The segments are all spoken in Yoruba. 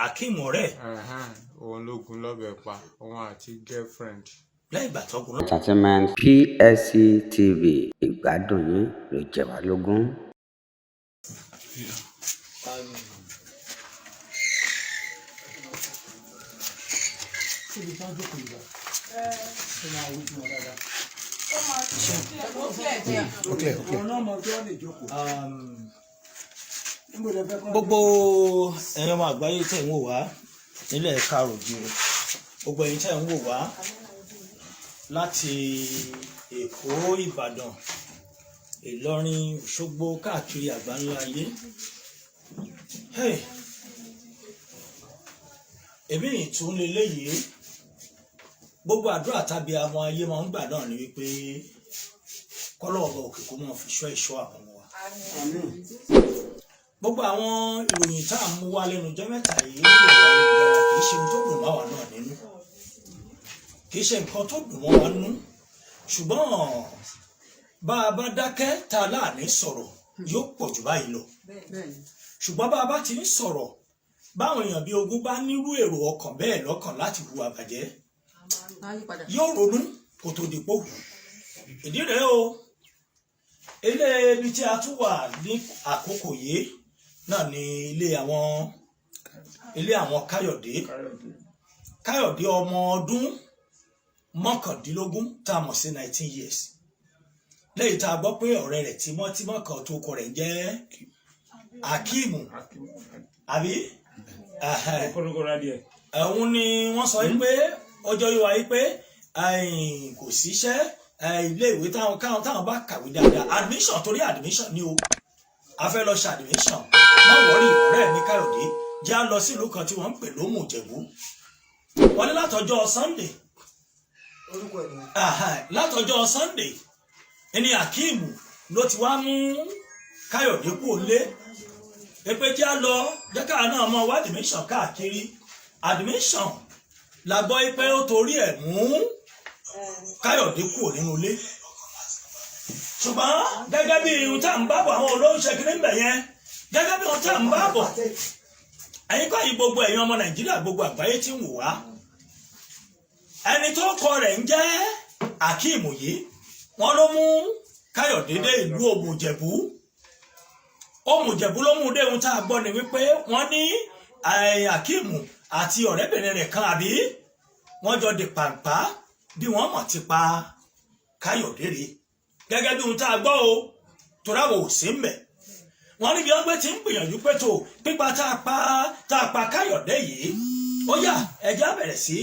Akeem ọ̀rẹ́. Òun ló gun lọ́bẹ̀ pa, òun àti girlfriend. Lẹ́yìn ìgbà tó gun. Entertainment PSC TV ìgbádùn yín ló jẹ wá lógún. Gbogbo ẹ̀yin ọmọ àgbáyé tẹ̀ ń wò wá nílẹ̀ Káàárọ̀-o-jíire, gbogbo ẹ̀yin tẹ̀ ń wò wá láti Èkó, Ìbàdàn, Ìlọrin, Òṣogbo, káàkiri àgbáńlá ayé. Èmi ìtún leléyìí, gbogbo àdúrà tàbí àwọn ayé máa ń gbà náà ni wípé kọ́lọ́ọ̀bọ òkè kó máa fi ṣọ́ ẹ̀ṣọ́ àwọn ọmọ wa. Gbogbo àwọn ìròyìn tá à ń mú wá lẹ́nu ọjọ́ mẹ́ta yìí kì í ṣe ohun tó dùn mọ́ wa náà nínú, kì í ṣe nǹkan tó dùn mọ́ wa nínú, ṣùgbọ́n bá a bá dákẹ́ tá a láàní sọ̀rọ̀ yóò pọ̀ jù báyìí lọ. Ṣùgbọ́n bá a bá ti ń sọ̀rọ̀, báwọn èèyàn bíi ogún bá nírú èrò ọkàn bẹ́ẹ̀ lọ́kàn láti hùwà bàjẹ́, yóò ronú kó tó di pò. Ìdí rèé o, ilé ibi tí a tún wà ní àkókò yìí náà ni ilé àwọn Kayode ọmọ ọdún mọ́kàndínlógún tá a mọ̀ sí 19 years. Lẹ́yìn tá a gbọ́ pé ọ̀rẹ́ rẹ̀ tímọ́tímọ́ kan tó kọ rẹ̀ jẹ́ Akeem, àbí? Òun ni wọ́n sọ pé ọjọ́ yóò wáyé pé kò síṣẹ́, ilé ìwé táwọn bá kàwé dáadáa, admission torí admission ni o, a fẹ́ lọ ṣe admission. Má wọ́rí ọ̀rẹ́ mi Kayode, já lọ sí ìlú kan tí wọ́n ń pè l'Omu Ijebu. Wọ́n ní látọjọ́ Sunday, látọjọ́ Sunday ẹni Akeem ló ti wá mú Kayode kú lé, pé já lọ jẹ́ká náà mọ́ wá admission káàkiri. Admission la gbọ́ pé ó torí ẹ̀ mú Kayode kú nínú ilé. Ṣùgbọ́n gẹ́gẹ́ bí ohun tá à ń bá bọ̀, àwọn olóńṣẹ́ kiri ń bẹ̀ yẹn, gẹ́gẹ́ bí ohun tá à ń bá bọ̀, ẹ̀yin kọ́ yìí gbogbo ẹ̀yin ọmọ Nàìjíríà, gbogbo àgbáyé tí ń wò wá, ẹni tó kọ rẹ̀ ń jẹ́ Akeem yìí, wọ́n ló mú Kayode dé ìlú Omu Ijebu. Omu Ijebu ló mú dé. Ohun tá a gbọ́ ni wípé wọ́n ní Akeem àti ọ̀rẹ́bìnrin rẹ̀ kan, àbí wọ́n jọ di pàǹpá bí wọ́n mọ̀ ti pa Kayode rè, gẹ́gẹ́ bí ohun tá a gbọ́ o, toráwọ̀ ò sí mbẹ̀. Wọ́n ní bí wọ́n gbé ti ń gbìyànjú pé tó pípa tá a pa Kayode yìí, ó yá ẹja bẹ̀rẹ̀ sí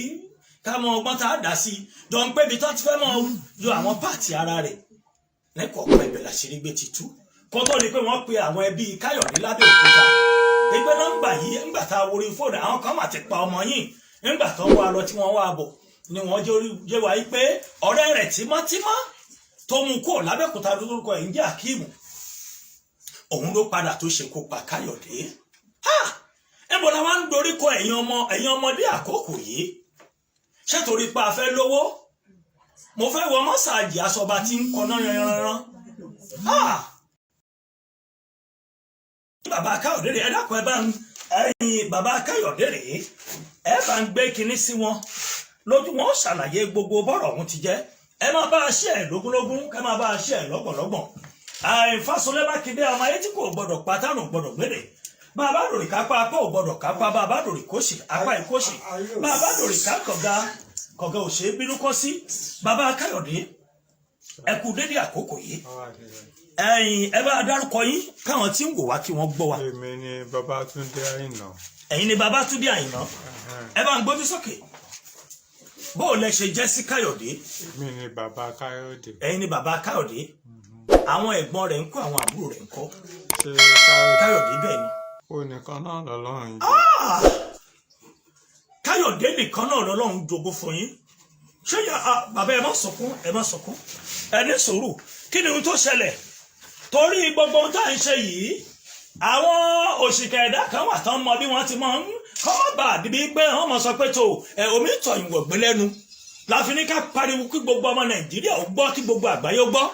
ká mọ ọgbọ́n tá a dá sí, jọ ń pé ibi tó ti fẹ́ mọ yọ àwọn páàtì ara rẹ̀ lẹ́kọ̀ọ́kọ́ ibẹ̀ làṣírí gbé ti tú, kó tó di pé wọ́n pe àwọn ẹbí Kayode lábẹ́ òkúta. Ẹgbẹ́ nọ́mbà yìí ńgbà tá a wo orí fóònù, àwọn kan mà ti pa ọmọ yìí, ńgbà tó ń wá lọ tí wọ́n wá bọ̀ ni wọ́n jẹ́ wáyé pé ọ̀rẹ́ rẹ̀ tímọ́tímọ́ tó mú kó lábẹ́òkúta lórúkọ ẹ̀ ń jẹ́ Akeem, òun ló padà tó ṣekú pa Kayode. Ẹ̀bọ̀ la wá ń dorí kọ ẹ̀yin ọmọdé àkókò yìí, ṣé torí pa afẹ́ lówó? Mo fẹ́ wọ mọ́sáàjì aṣọba tí ń kọ́ná yanran. Bàbá Kayode rẹ̀, ẹ dákun bàbá Kayode rẹ̀, ẹ bá ń gbé kinní sí wọn lójú, wọn ṣàlàyé gbogbo bọ́rọ̀ ọ̀hún ti jẹ́. Ẹ máa bá a ṣe ẹ̀ lógúnlógún, ẹ máa bá a ṣe ẹ̀ lọ́gbọ̀nlọ́gbọ̀n. Fásolé Mákindé ọmọ ayé tí kò gbọdọ̀ pátánù gbọdọ̀ gbélé. Bàbá dòrì kápá apá ò gbọdọ̀ kápá, bàbá dòrì kóṣì apá ìkóṣì, bàbá dòrì ká kọ̀gá ò ṣe é bínú kọ́ sí. Bàbá Kayode, ẹ kú dédé àkókò yìí. Ẹ bá dárúkọ yín káwọn tí ń wò wá kí wọ́n gbọ́ wa. Èmi ni Babátúndé Àyìnà. Ẹ̀yin ni Babátúndé Àyìnà. Ẹ bá ń gbójú sókè. Bó o lẹ ṣe jẹ́ sí Kayode? Èmi ni bàbá Kayode. Ẹ̀yin ni bàbá Kayode. Àwọn ẹ̀gbọ́n rẹ̀ ń kọ́, àwọn àbúrò rẹ̀ ń kọ́. Ṣé Kayode bẹ́ẹ̀ ni? Ó nìkan náà lọ́lọ́run yìí. Kayode nìkan náà lọ́lọ́run jogún fún yín. Ṣé bàbá ẹ má sọkún, ẹ ní sùúrù. Kí ni ohun tó ṣẹlẹ̀? Torí gbogbo ohun tá à ń ṣe yìí, àwọn òṣìkà ẹ̀dá kan wà tán mọ bí wọ́n ti máa ń kọ́ bá àdìbí pé wọ́n mọ̀ sọ pé tó omi tọ̀yìn wọ̀gbẹ́ lẹ́nu. Láfi ní ká pariwo kí gbogbo ọmọ Nàìjíríà ó gbọ́, kí gbogbo àgbáyé ó gbọ́.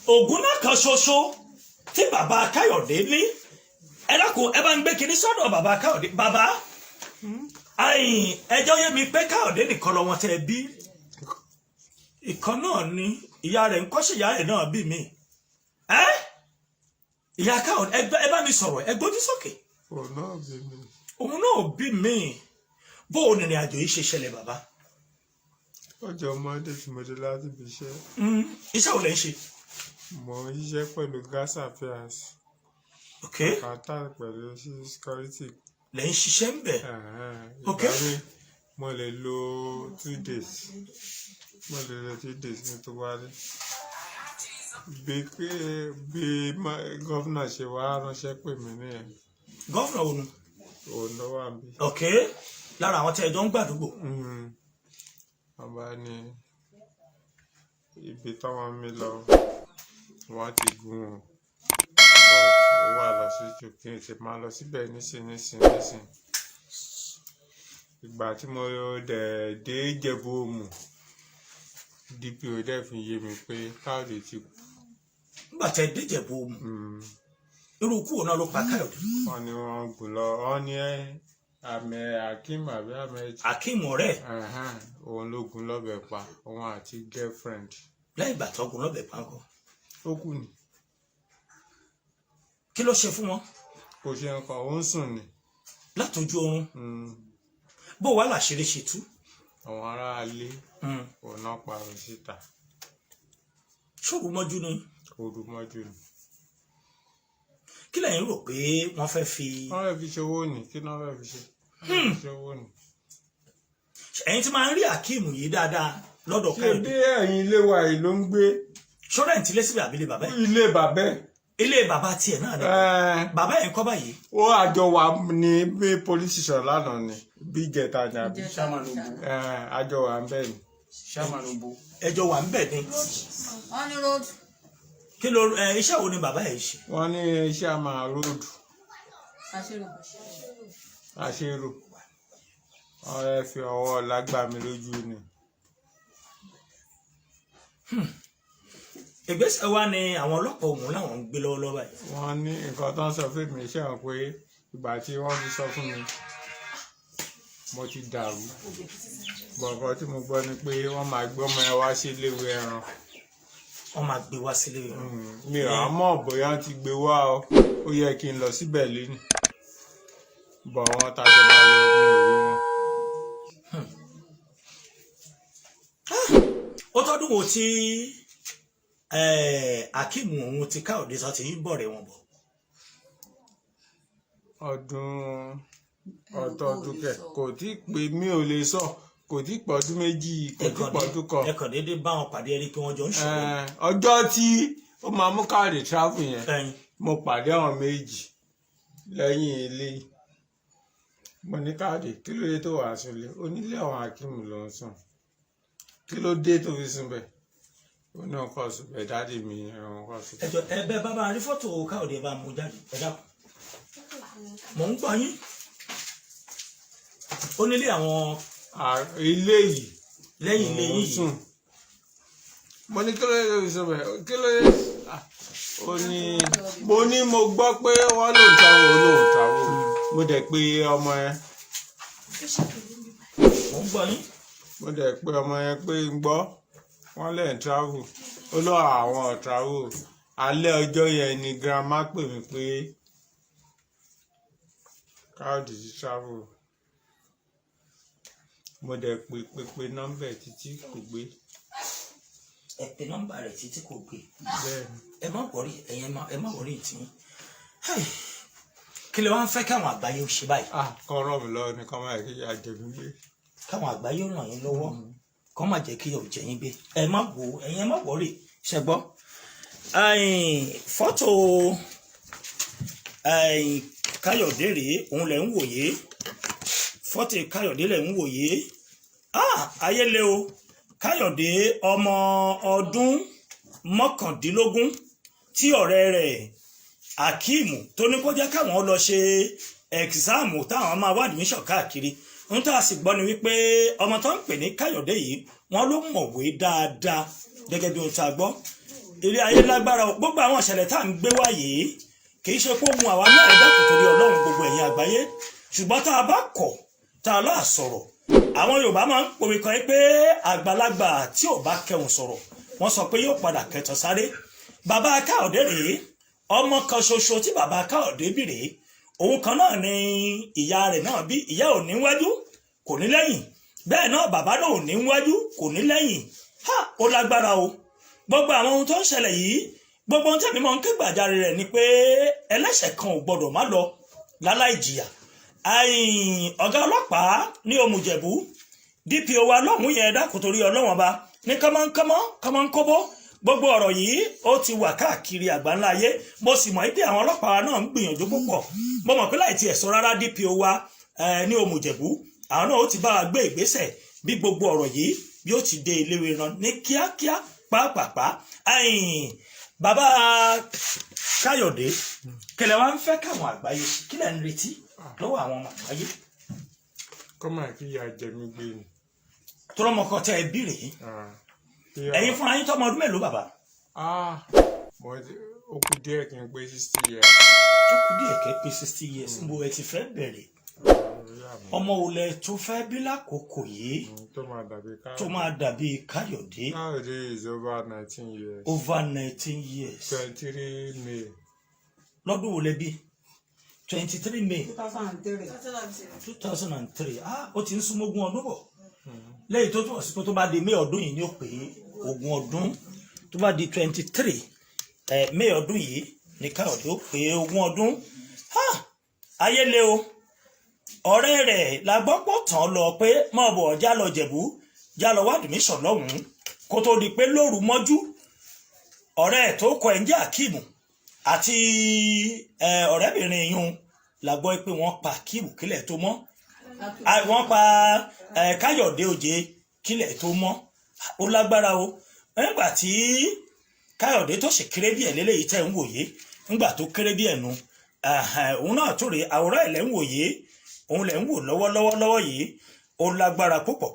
Ogun náà kan ṣoṣo tí bàbá Kayode ní ẹ dákun ẹ bá ń gbé kinní sọ́dọ̀ bàbá Káyọ̀dé bàbá ẹjọ́ yé mi pé Káyọ̀dé nìkan lọ́mọ tẹ́ bí ìkan náà ni ìyá rẹ̀ ń kọ́ṣẹ́ ìyá rẹ̀ náà bí mi ìyá Káyọ̀dé ẹ bá mi sọ̀rọ̀ ẹ gbójú sókè. òun náà bí mi bó o nìrìn àjò yìí ṣe ṣẹlẹ̀ bàbá. ọjọ́ ọmọdé tí mo dé láti fi iṣẹ́. iṣẹ́ wo lẹ ń ṣe. mo ń ṣiṣẹ́ pẹ̀lú gas affairs. ok. kàtà pẹ̀lú security. lẹ ń ṣiṣẹ́ ń bẹ̀. ok. mo lè lo 2 days. mo lè lo 2 days ní tó wá rí. bí gọ́fúnà ṣe wá ránṣẹ́ pè mí nìyẹn. gọ́fúnà wo nu. òun ló wà níbí. ok lára àwọn tí ẹ jọ ń gbàdúgbò. wọ́n bá ní ibi táwọn mi lọ wọ́n ti gún un ó wà lọ sí jù kí n ti máa lọ síbẹ̀ nísìn. ìgbà tí mo dẹ̀ dé Ìjẹ̀bú Òmù DPO dẹ̀ fi yé mi pé Káyọ̀dé ti kú. nígbà tí ẹ dé Ìjẹ̀bú Òmù irú kúrò náà ló pa Káyọ̀dé. wọ́n ní wọ́n gùn lọ wọ́n ní àmì Akeem àbí àmì Akeem ọ̀rẹ́. òun ló gún lọ́bẹ̀ pa òun àti girlfriend. lẹ́yìn ìgbà tó gún lọ́bẹ̀ pa ńkọ́. ó kù ni. kí ló ṣe fún wọn. kò ṣe nǹkan ó ń sùn ni. látọjú oorun. bó wàá làṣírí ṣe tú. àwọn aráalé òun náà parọ́ síta. ṣòro mọ́jú ni. òru mọ́jú ni. kí lẹ́yìn rò pé wọ́n fẹ́ fi. wọ́n fẹ́ fi ṣòwò ni kí náà fẹ́ fi ṣe. ṣòwò ni. ẹ̀yin tí máa ń rí Akeem yìí dáadáa lọ́dọ̀ Káyọ̀dé. ṣé ẹ̀yin ilé wa yìí ló ń gbé. ṣọ́rẹ́ ìtìlé síbi àbílẹ̀ bàbá ẹ̀. ilé bàbá ẹ̀. ilé bàbá tiẹ̀ náà ni. bàbá ẹ̀ ń kọ́ báyìí. ó àjọ wa ní bí police station lánàá ni bí ìjẹta ni àbí. àjọ wa ń bẹ̀ ni. ẹjọ́ wa ń bẹ̀ ni. kí ló iṣẹ́ wo ni bàbá ẹ̀ ṣe. wọ́n ní iṣẹ́ àmà róòdù. àṣérò. ọ̀rẹ́ fi ọwọ́ lágbà mi lójú ni. ìgbésẹ̀ wa ni àwọn ọlọ́pàá Ògùn làwọn ń gbé lọ́wọ́lọ́wọ́ báyìí. wọ́n ní nǹkan tó ń sọ fún mi ṣe hàn pé ìgbà tí wọ́n ti sọ fún mi mo ti dàrú. bọ̀kọ̀ tí mo gbọ́ ni pé wọ́n máa gbé ọmọ ẹ wá sí iléèwé ẹran. wọ́n máa gbé wá sílé ẹran. mi ò mọ̀ bóyá ti gbé wá o ó yẹ kí n lọ síbẹ̀ lẹ́nu. bọ̀ wọ́n ta tó máa lọ mi ò rí wọn. ó tọ́dún wo tí Akeem òun ti Káyọ̀dé sọ ti ń bọ̀ rẹ̀ wọn bọ̀. ọdún kẹ kò tí pé mi ò lè sọ kò tí pọ̀ ọdún méjì kò tí pọ̀ ọdún kan. ẹkàn déédéé bá wọn pàdé ẹni pé wọ́n jọ ń ṣòro. ọjọ́ tí ó máa mú Káyọ̀dé travel yẹn mo pàdé àwọn méjì lẹ́yìn ilé mo ní Káyọ̀dé kí ló dé tó wà sílé onílé àwọn Akeem ló ń sùn kí ló dé tó fi sùn bẹ́ẹ̀ ó ní ọkọ ṣùgbọ́n dáàdì mi ọkọ ṣùgbọ́n. ẹjọ ẹbẹ bàbá rí fọ́tò Káyọ̀dé bá mú jáde ẹ dákun mò ń gbọ́ yín ó nílé àwọn. ilé yìí lẹ́yìn ilé yìí sùn mo ní kí ló dé tó fi sùn bẹ́ẹ̀ kí ló dé ó ní mo gbọ́ pé wọ́n lò ń tawó mo dẹ̀ pé ọmọ ẹ. mò ń gbọ́ yín. mo dẹ̀ pé ọmọ yẹn pé ń gbọ́ wọ́n lè travel ó lọ àwọn travel alẹ́ ọjọ́ yẹn ni grandma pè mí pé Káyọ̀dé ti travel mo dẹ̀ pé nọ́mbà ẹ̀ títí kò gbé. ẹ pè nọ́mbà rẹ̀ títí kò gbé. bẹ́ẹ̀ni. ẹ má wọrí ẹ má wọrí ìtì kí lè wá ń fẹ́ káwọn àgbáyé ó ṣe báyìí. kọ́ rọ̀ mí lọ́wọ́ ní kọ́ máa kí ìyá jẹ mí gbé. káwọn àgbáyé ó ràn yín lọ́wọ́ kọ́ má jẹ́ kí ìyá ò jẹ yín gbé ẹ má wò ẹ̀yin ẹ má wọrí ṣẹgbọ́. fọ́tò Káyọ̀dé rèé òun lẹ̀ ń wòye fọ́tò Káyọ̀dé lẹ̀ ń wòye ayé le o Káyọ̀dé ọmọ ọdún mọ́kàndínlógún tí ọ̀rẹ́ rẹ̀ Akeem tó ní kó jẹ́ káwọn lọ ṣe ẹ̀gzáàmù táwọn máa wádìí mission káàkiri ń tá a sì gbọ́ ni wípé ọmọ tó ń pè ní Káyọ̀dé yìí wọ́n ló mọ̀wé dáadáa gẹ́gẹ́ bí ohun tá a gbọ́ ilé ayé lágbára gbogbo àwọn ìṣẹ̀lẹ̀ tá à ń gbé wáyé kì í ṣe kó mu àwa náà ẹ dákun torí Ọlọ́run gbogbo ẹ̀yin àgbáyé ṣùgbọ́n tá a bá kọ̀ tá a láà sọ̀rọ̀ àwọn Yorùbá máa ń pòwe kan pé àgbàlagbà tí ò bá kẹhùn sọ̀rọ̀ wọ́n sọ pé yóò padà kẹtàn sáré bàbá Káyọ̀dé rèé ọmọ kan ṣoṣo tí bàbá Káyọ̀dé bí rèé òun kan náà ni ìyá rẹ̀ náà bí ìyá ò ní wájú kò ní lẹ́yìn bẹ́ẹ̀ náà bàbá náà ò ní wájú kò ní lẹ́yìn ó lágbára o gbogbo àwọn ohun tó ń ṣẹlẹ̀ yìí gbogbo ohun tẹ̀mí mọ́ ń ké gbàjarè rẹ̀ ni pé ẹlẹ́ṣẹ̀ kan ò gbọdọ̀ má lọ láláì jìyà ọ̀gá ọlọ́pàá ní Omu Ijebu DPO wa lọ́hùn yẹn dákun torí Ọlọ́run ọba ní kọ́mọ́nkọ́bọ́ gbogbo ọ̀rọ̀ yìí ó ti wà káàkiri àgbáńlá ayé mo sì mọ̀ pé àwọn ọlọ́pàá náà ń gbìyànjú púpọ̀ mo mọ̀ pé láì tiẹ̀ sọ rárá DPO wa ní Omu Ijebu àwọn náà ó ti bá wa gbé ìgbésẹ̀ bí gbogbo ọ̀rọ̀ yìí bí ó ti dé iléèwé ran ní kíákíá pàápàá bàbá Káyọ̀dé kẹlẹ̀ wá ń fẹ́ káwọn àgbáyé kí lẹ̀ ń retí lọ́wọ́ àwọn ọmọ àgbáyé. kọ́mà kí ìyá jẹ mí gbé ni. tọrọmọkọ tẹ ẹ bí rèé ẹ̀yin fúnra yín tọmọ ọdún mélòó bàbá. ó kù díẹ̀ kí n pé 60 years. ó kù díẹ̀ kẹ́ pé 60 years mo ẹ ti fẹ́ bẹ̀rẹ̀ ọmọ olè tó fẹ́ bí lákòókò yìí tó máa dàbí Káyọ̀dé. Káyọ̀dé is over 19 years. over 19 years. 23 May. lọ́dún wo lẹ bí 23 May 2003 ó ti ń súnmọ́ ogún ọdún bọ̀ lẹ́yìn tó túnbọ̀ sí pé tó bá di May ọdún yìí ni ó pé ogún ọdún tó bá di 23 May ọdún yìí ni Káyọ̀dé ó pé ogún ọdún ayé le o ọ̀rẹ́ rẹ̀ la gbọ́ pọ̀ tán lọ pé mọ̀ bọ̀ já lọ Jẹ̀bú já lọ wá admission lọ́hùn-ún kó tó di pé lóru mọ́jú ọ̀rẹ́ ẹ̀ tó kọ ẹ̀ ń jẹ́ Akíìmù àti ọ̀rẹ́bìnrin yún la gbọ́ pé wọ́n pa Akíìmù kílẹ̀ tó mọ́ wọ́n pa Káyọ̀dé Òjé kílẹ̀ tó mọ́ ó lágbára o nígbà tí Káyọ̀dé tó ṣe kéré díẹ̀ lélẹ́yìí tẹ̀ ń wòye nígbà tó kéré díẹ̀ nu òun náà tó rè àwòrán ẹ̀ lẹ́ ń wòye òun lẹ̀ ń wò lọ́wọ́ yìí ó lágbára púpọ̀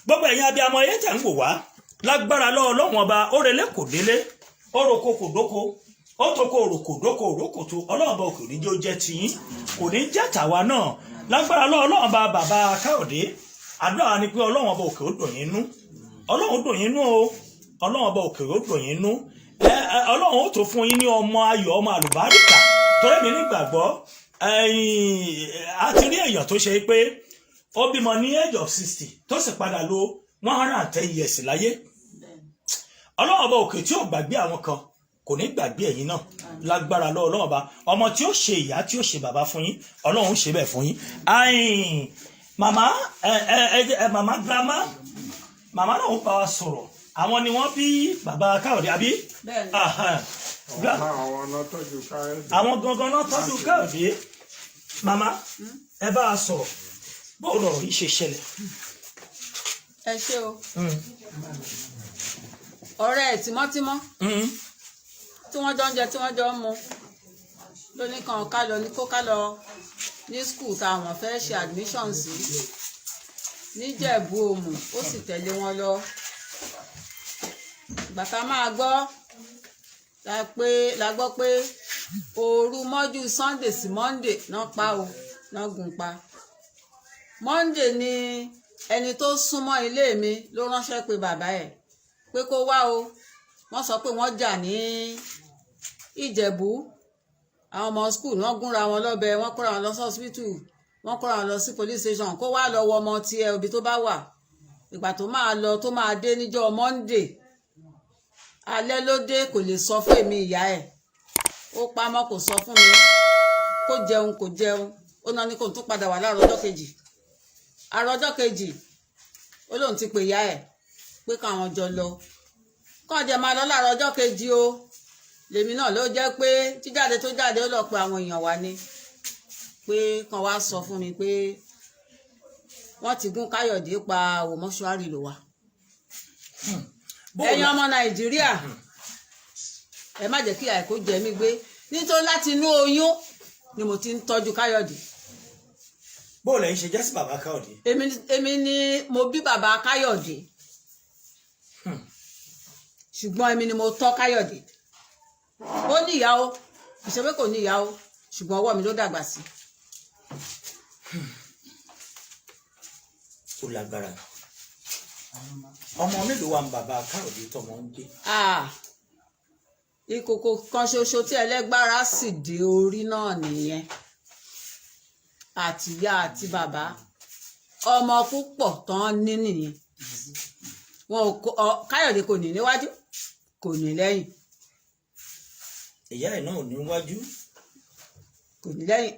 gbogbo ẹ̀yin abiyamọ ayé tẹ̀ ń wò wá lágbára lọ́wọ́ Ọlọ́run ọba ó relé kò délé ó roko kò dóko ó toko òròkò dóko òròkò tó Ọlọ́run ọba òkè níjó jẹ́ tiyín kò ní jẹ́ tàwa náà lágbára lọ́wọ́ Ọlọ́run ọba bàbá Káyọ̀dé àdúrà ni pé Ọlọ́run ọba òkè ó dùn yín nú Ọlọ́run dùn yín nú o Ọlọ́run ọba òkè ó dùn yín nú Ọlọ́run ó tó fún yín ní ọmọ ayọ̀ ọmọ àlùbáríkà torí mi nígbàgbọ́ a ti rí èèyàn tó ṣe pé ó bímọ ní age of 60 tó sì padà lò 110 years láyé Ọlọ́run ọba òkè tí ò gbàgbé àwọn kan kò ní gbàgbé ẹ̀yin náà lágbára lọ́wọ́ Ọlọ́run ọba ọmọ tí ó ṣe ìyá tí ó ṣe bàbá fún yín Ọlọ́run ó ṣe bẹ́ẹ̀ fún yín màmá grandma màmá náà ó bá wa sọ̀rọ̀ àwọn ni wọ́n bí bàbá Káyọ̀dé àbí àwọn gangan náà tọ́jú Káyọ̀dé màmá ẹ bá a sọ̀rọ̀ bóun lọ̀rọ̀ yìí ṣe ṣẹlẹ̀. ẹ ṣé o ọ̀rẹ́ ẹ̀ tímọ́tímọ́ tí wọ́n jọ ń jẹ tí wọ́n jọ ń mu lóní kan ká lọ ní kó ká lọ ní skul táwọn fẹ́ ṣe admission sí níjẹ̀bú Òmù ó sì tẹ̀lé wọn lọ gbàtà máa gbọ́ la gbọ́ pé òru mọ́jú Sunday sí Monday náà pa o náà gùn pa Monday ni ẹni tó súnmọ́ ilé mi ló ránṣẹ́ pé bàbá ẹ̀ pé kó wá o wọ́n sọ pé wọ́n jà ní Ìjẹ̀bú àwọn ọmọ skul wọ́n gúnra wọn lọ́bẹ wọ́n kóra wọn lọ sí hospital wọ́n kóra wọn lọ sí police station kó wá lọ wọ ọmọ tiẹ̀ òbí tó bá wà ìgbà tó máa lọ tó máa dé níjọ́ Monday alẹ́ ló dé kò lè sọ fún èmi ìyá ẹ̀ ó pamọ́ kò sọ fún mi kó jẹun kò jẹun ó náà ní kò tún padà wà láàárọ̀ ọjọ́ kejì àárọ̀ ọjọ́ kejì ó lóun ti pè ìyá ẹ̀ pé káwọn jọ lọ kàn jẹ́ máa lọ láàárọ̀ ọjọ́ kejì o lèmi náà ló jẹ́ pé jíjáde tó jáde ó lọ pe àwọn èèyàn wá ní pé kàn wá sọ fún mi pé wọ́n ti gún Káyọ̀dé pa òmọ́ṣúárì ló wà. ẹ̀yin ọmọ Nàìjíríà ẹ má jẹ́ kí àìkú jẹ mí gbé nítorí láti inú oyún ni mo ti ń tọ́jú Káyọ̀dé. bóòlù ẹ̀yin ṣe jẹ́ sí bàbá Káyọ̀dé. èmi ni mo bí bàbá Káyọ̀dé ṣùgbọ́n èmi ni mo tọ́ Káyọ̀dé ó níyàwó ìṣe pé kò ní ìyá o ṣùgbọ́n ọwọ́ mi ló dàgbà sí. ó lágbára ọmọ mélòó wà ń bàbá Káyọ̀dé tọmọ ń gbé. ìkòkò kan ṣoṣo tí ẹlẹ́gbára sì dé orí náà nìyẹn àtìyá àti bàbá ọmọ púpọ̀ tán ní nìyẹn Káyọ̀dé kò ní níwájú kò ní lẹ́yìn. ìyá ẹ̀ náà ò ní wájú kò ní lẹ́yìn.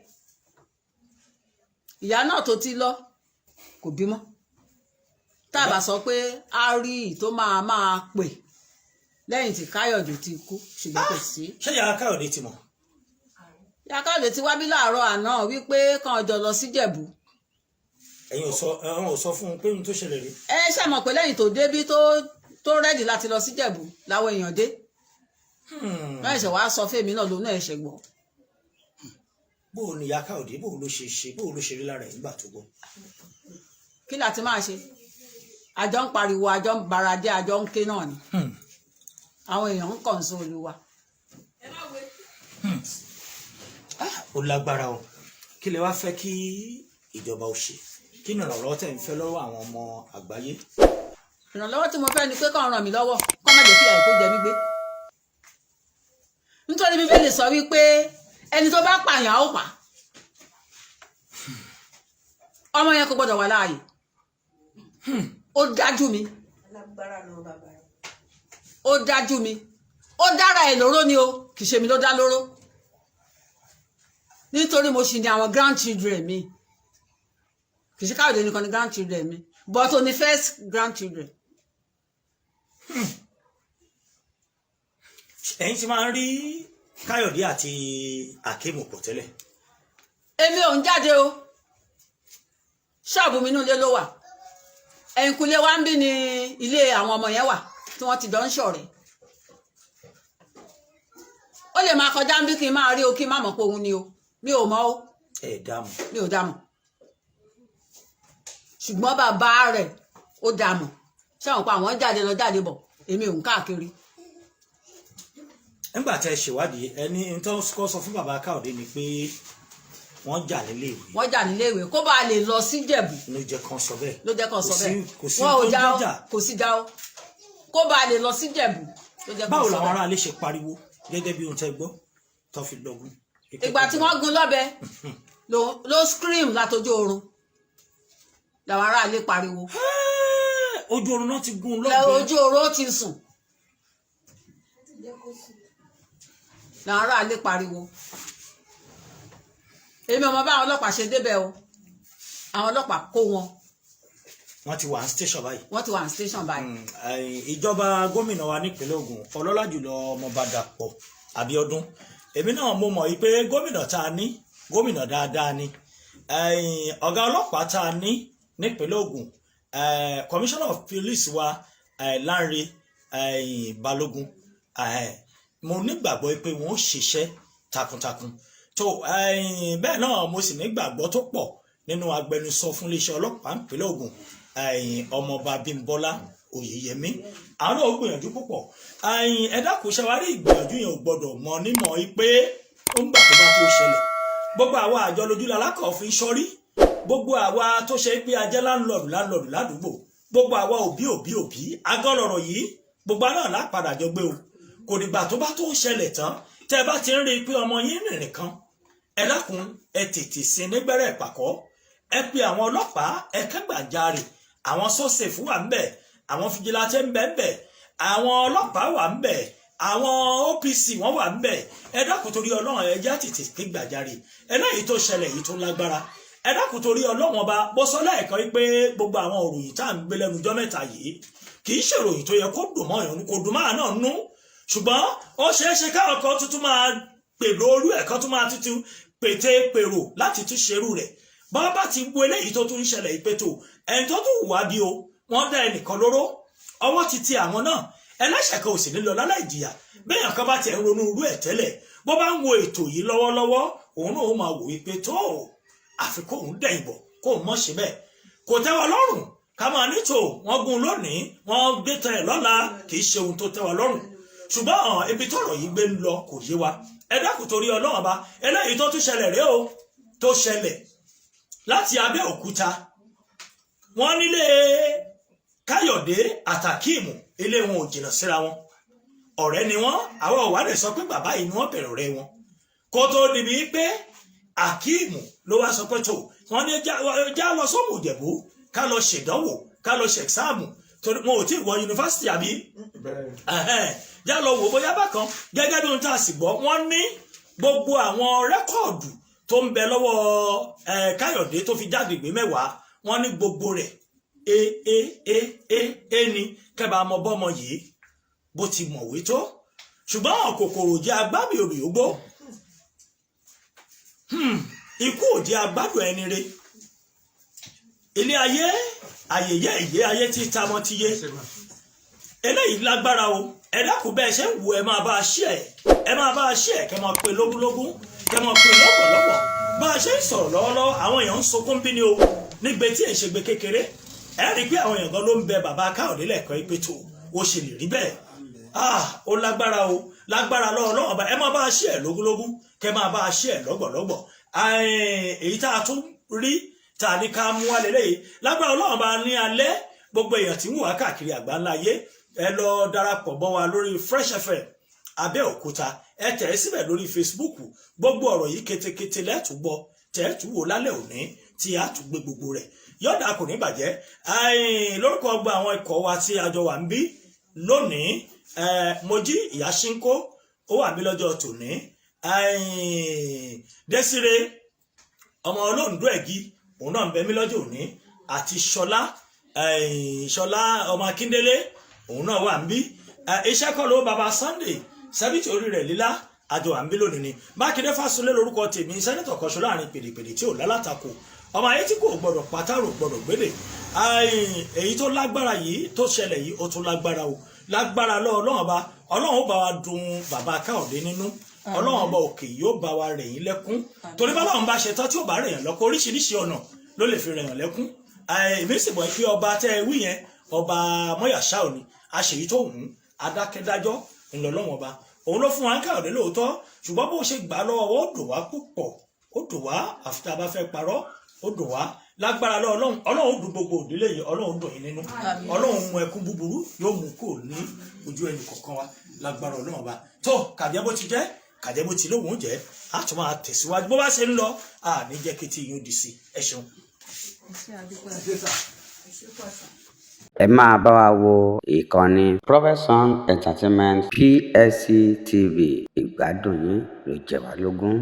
ìyá náà tó ti lọ kò bímọ tá a bá sọ pé a rí i tó máa pè lẹ́yìn tí Káyọ̀dé ti kú ṣùgbọ́n kò sí. ṣé ìyá Káyọ̀dé ti mọ̀. ìyá Káyọ̀dé ti wá bí láàárọ̀ àná wípé kàn jọ lọ sí Jẹ̀bú. ẹ̀yin ò sọ fún un pé ohun tó ṣẹlẹ̀ rí. ẹ ṣàmọ̀ pé lẹ́yìn tó débí tó rẹ́dì láti lọ sí Jẹ̀bú láwọn èèyàn dé. wọ́n ẹ̀ṣẹ̀ wá sọ fèmí náà lóun náà ẹ̀ṣẹ̀ gbọ́. bó o ní ìyá Káyọ̀dé bó o ló ṣe rí lára ẹ̀ nígbà tó gbọ́. kí la ti máa ṣe àjọ ń pariwo àjọ ń baradé àjọ ń ké náà ni àwọn èèyàn ń kàn sí Olúwa. ó lágbára o kí lè wá fẹ́ kí ìjọba ó ṣe kí ni ìrànlọ́wọ́ tẹ̀ ń fẹ́ lọ́wọ́ àwọn ọmọ àgbáyé. ìrànlọ́wọ́ tí mo fẹ́ ni pé kàn ràn mí lọ́wọ́ kọ́ má jẹ́ kí àìkú jẹ mí gbé. nítorí Bíbélì sọ wípé ẹni tó bá pààyàn á ó pa ọmọ yẹn kò gbọ́dọ̀ wà láàyè. ó dájú mi ó dájú mi ó dára ẹ̀ lóró ni o kì í ṣe mi ló dá lóró nítorí mo ṣì ní àwọn grandchildren mi kì í ṣe Káyọ̀dé nìkan ní grandchildren mi but only first grandchildren. ẹ̀yin ti máa ń rí Káyọ̀dé àti Akeemu pọ̀ tẹ́lẹ̀. èmi ò ń jáde o ṣọ́ọ̀bù mi inú ilé ló wà ẹ̀yìnkùlé wa ń bí ní ilé àwọn ọmọ yẹn wà tí wọ́n ti jọ ń ṣọ̀rẹ́. ó lè máa kọjá ń bí kí n máa rí o kí n má mọ̀ pé òun ni o mi ò mọ̀ o. ẹ dámọ̀. mi ò dámọ̀ ṣùgbọ́n bàbá rẹ̀ ó dámọ̀ ṣáwọn pa àwọn jáde lọ jáde bọ̀ èmi ò ń káàkiri. nígbà tẹ́ ṣèwádìí ẹni tó kọ́ sọ fún bàbá Káyọ̀dé ni pé wọ́n jà nílé ìwé. wọ́n jà nílé ìwé kó bá lè lọ sí Jẹ̀bú. ló jẹ́ kan sọ bẹ́ẹ̀. ló jẹ́ kan sọ bẹ́ẹ̀. kò sí wọn ò já o jà. kò sí já o kó bá lè lọ sí Jẹ̀bú ló jẹ́ kan sọ bẹ́ẹ̀. báwo làwọn aráalé ṣe pariwo gẹ́gẹ́ bí ohun tẹ́ gbọ́ tó fi lọ́gùn. ìgbà tí wọ́n gún lọ́bẹ ló scream látojú oorun làwọn aráalé pariwo. ojú oorun náà ti gún lọ́bẹ. ojú oorun ó ti sùn làwọn aráalé pariwo. èmi ọmọ bá àwọn ọlọ́pàá ṣe débẹ̀ o àwọn ọlọ́pàá kó wọn. wọ́n ti wà ní station báyìí. wọ́n ti wà ní station báyìí. ìjọba gómìnà wa nípínlẹ̀ Ògùn ọlọ́lá jùlọ ọmọọba Dàpọ̀ Abíọ́dún èmi náà mo mọ̀ pé gómìnà tá a ní gómìnà dáadáa ni ọ̀gá ọlọ́pàá tá a ní nípínlẹ̀ Ògùn commissioner of police wa Lánre Balógun mo nígbàgbọ́ pé wọ́n ó ṣiṣẹ́ takuntakun tó bẹ́ẹ̀ náà mo sì nígbàgbọ́ tó pọ̀ nínú agbẹnusọ fún iléeṣẹ́ ọlọ́pàá nípínlẹ̀ Ògùn ọmọọba Bímbọ́lá Oyèyẹmí àwọn náà ó gbìyànjú púpọ̀ ẹ dákun ṣe wá rí ìgbìyànjú yẹn ò gbọdọ̀ mọ nímọ̀ pé ó ń gbà tó bá tó ṣẹlẹ̀ gbogbo àwa àjọ lójúlá alákọ̀ọ́fin sọ́rí gbogbo àwa tó ṣe pé ajẹ́ láńlọ́ọ̀dù ládùúgbò gbogbo àwa òbí agọ́lọ̀rọ̀ yìí gbogbo náà lápadà jọ gbé o kò dìgbà tó bá tó ṣẹlẹ̀ tán tẹ́ bá ti ń rí i pé ọmọ yín rìnrìn kan ẹ dákun ẹ tètè sin nígbẹ́rẹ́ ìpàkọ́ ẹ pe àwọn ọlọ́pàá ẹ kẹ́gbàjarè àwọn sọ́sẹ̀fù wà ń bẹ̀ àwọn fìjìláńtẹ́ ń bẹ̀ ń bẹ̀ àwọn ọlọ́pàá wà ń bẹ̀ àwọn OPC wọ́n wà ń bẹ̀ ẹ dákun torí Ọlọ́run ẹ já tètè kẹ́gbàjarè ẹ náà yìí tó ṣẹlẹ̀ yìí tó lágbára ẹ dákun torí Ọlọ́run ọba bó sọ lẹ́ẹ̀kan wípé gbogbo àwọn òròyìn tá à ń gbé lẹ́nu ọjọ́ mẹ́ta yìí kì í ṣèròyìn tó yẹ kó dùn mọ́ èèyàn kò dùn máa náà nú ṣùgbọ́n ó ṣeé ṣe káwọn kan tuntun máa pèrò olú ẹ̀kan tó máa tuntun pété pèrò láti tún ṣerú rẹ̀ bá bá ti wo eléyìí tó tún ń ṣẹlẹ̀ ìpètò ẹni tó tún wà bí o wọ́n dá ẹnìkan lóró ọwọ́ ti ti àwọn náà ẹlẹ́ṣẹ̀ kan ò sì ní lọ láláì jìyà béèyàn kan bá tiẹ̀ ń ronú irú ẹ̀ tẹ́lẹ̀ bó bá ń wo ètò yìí lọ́wọ́lọ́wọ́ òun náà ó máa wò wípé tó àfi kóun dẹ̀yìn bọ̀ kóun mọ̀ ṣe bẹ́ẹ̀ kò tẹ́ wa lọ́rùn ká máa nítò wọ́n gún lónìí wọ́n gbé tán ẹ̀ lọ́la kì í ṣe ohun tó tẹ́ wa lọ́rùn ṣùgbọ́n ibi tọ́rọ̀ yìí gbé ń lọ kò yé wa ẹ dákun torí Ọlọ́run ọba eléyìí tó tún ṣẹlẹ̀ rèé o tó ṣẹlẹ̀ láti Abẹ́òkúta wọ́n nílé Káyọ̀dé àtàkíìmù ilé wọn ò jìnnà síra wọn ọ̀rẹ́ ni wọ́n àwọn òwádìí sọ pé bàbá yìí ni wọ́n bẹ̀rẹ̀ ọ̀rẹ́ wọn kó tó níbi pé Akíìmù ló wá sọ pé tó wọ́n ní já lọ sómù Ìjẹ̀bú ká lọ ṣèdánwò ká lọ ṣẹ̀sáàmù torí wọn ò tí ì wọ yunifásitì àbí já lọ wò bóyá bákan gẹ́gẹ́ bí ohun tá a sì gbọ́ wọ́n ní gbogbo àwọn rẹ́kọ̀dù tó ń bẹ lọ́wọ́ Káyọ̀dé tó fi jáde ìwé mẹ́wàá wọ́n ní gbogbo rẹ̀ ni kẹba ọmọ bọ́mọ yìí bó ti mọ̀wé tó ṣùgbọ́n àwọn kòkòrò jẹ́ agbábí òbí ògbó ikú ò jẹ́ agbádùn ẹni re ilé ayé ayẹyẹ ìyé ayé tí tamọ́ ti yé eléyìí lágbára o ẹ dákun bẹ́ẹ̀ ṣe ń wù ẹ máa bá a ṣí ẹ máa bá a ṣí ẹ kẹ máa pe lógúnlógún kẹ máa pe lọ́pọ̀lọpọ̀ bá a ṣe ń sọ̀rọ̀ lọ́wọ́lọ́wọ́ àwọn èèyàn ń sunkún bí ni o nígbè tí ẹ̀ ń ṣe gbé kékeré ẹ rí i pé àwọn èèyàn kan ló ń bẹ bàbá Káyọ̀dé lẹ́ẹ̀kan pé tó o ṣe lè rí bẹ́ẹ̀ ó lágbára o lágbára lọ́wọ́ ọba ẹ máa bá a ṣí ẹ lógúnlógún kẹ máa bá a ṣí ẹ lọ́gbọ̀lọ́gbọ̀ èyí tá a tún rí tá a ní ká mú wá lélẹ́yìí lágbára Ọlọ́run bá ní alẹ́ gbogbo èèyàn tí ń wà káàkiri àgbáńlá ayé ẹ lọ darapọ̀ bọ́ wa lórí Fresh FM Abẹ́òkúta ẹ tẹ̀ ẹ́ síbẹ̀ lórí Facebook gbogbo ọ̀rọ̀ yìí ketekete lẹ́tùgbọ́ tẹ́ẹ̀tùwò lálẹ́ òní tí a tún gbé gbogbo rẹ̀ yọ̀dà kò ní bàjẹ́ lórúkọ ọgbà àwọn ikọ̀ wa tí a jọ wà ń bí lónìí Mojí ìyá Ṣínkó ó wà mí lọ́jọ́ tòní Désiré ọmọ olóńdó ẹ̀gí òun náà ń bẹ mí lọ́jọ́ òní àti Ṣọlá ọmọ Akíndélé òun náà wà ń bí iṣẹ́ kọ́ ló baba Sunday sẹ́bìtì orí rẹ̀ lílá àjọ à ń bí lónìí ni Mákindé Fásulé lórúkọ tèmi sẹ́nitọ̀ kọ́ṣọ́ láàrin pèdèpèdè tí ò lálátakò ọmọ ayé tí kò gbọdọ̀ pátárò gbọdọ̀ gbélé èyí tó lágbára yìí tó ṣẹlẹ̀ yìí ó tún lágbára o lágbára Ọlọ́run ọba Ọlọ́run ó bá wa dùn bàbá Káyọ̀dé nínú Ọlọ́run ọba òkè yóò bá wa rẹ̀ yín lẹ́kún torí bá Ọlọ́run bá ṣe tán tí ò bá rẹ̀ yàn lọ́kọ́ oríṣiríṣi ọ̀nà ló lè fi rẹ̀ yàn lẹ́kún èmi sì mọ̀ pé ọba tẹ́ ẹ wí yẹn ọba mọ́yàṣá òní aṣèyí tó hùn adákẹ́dájọ́ ńlọlọ́wọ́n ọba òun ló fún wa ń Káyọ̀dé lóòótọ́ ṣùgbọ́n bó ṣe gbà lọ́wọ́ ó dùn wá púpọ̀ ó dùn wá àfi tá a bá fẹ́ parọ́ ó dùn wá lágbára Ọlọ́run dùn gbogbo òdílé yìí Ọlọ́run dùn yín nínú Ọlọ́run mú ẹkún búburú yóò mú kó ní ojú ẹnì kọ̀ọ̀kan wa lágbára Ọlọ́run ọba tó kàjẹ́ bó ti jẹ́ kàjẹ́ bó ti lóhùn jẹ́ á tún máa tẹ̀síwájú bó bá ṣe ń lọ ní jẹ́ kí tí yóò di sí ẹ ṣeun. ẹ máa bá wa wo ìkànnì Profession Entertainment PSC TV ìgbádùn yín ló jẹ wá lógún.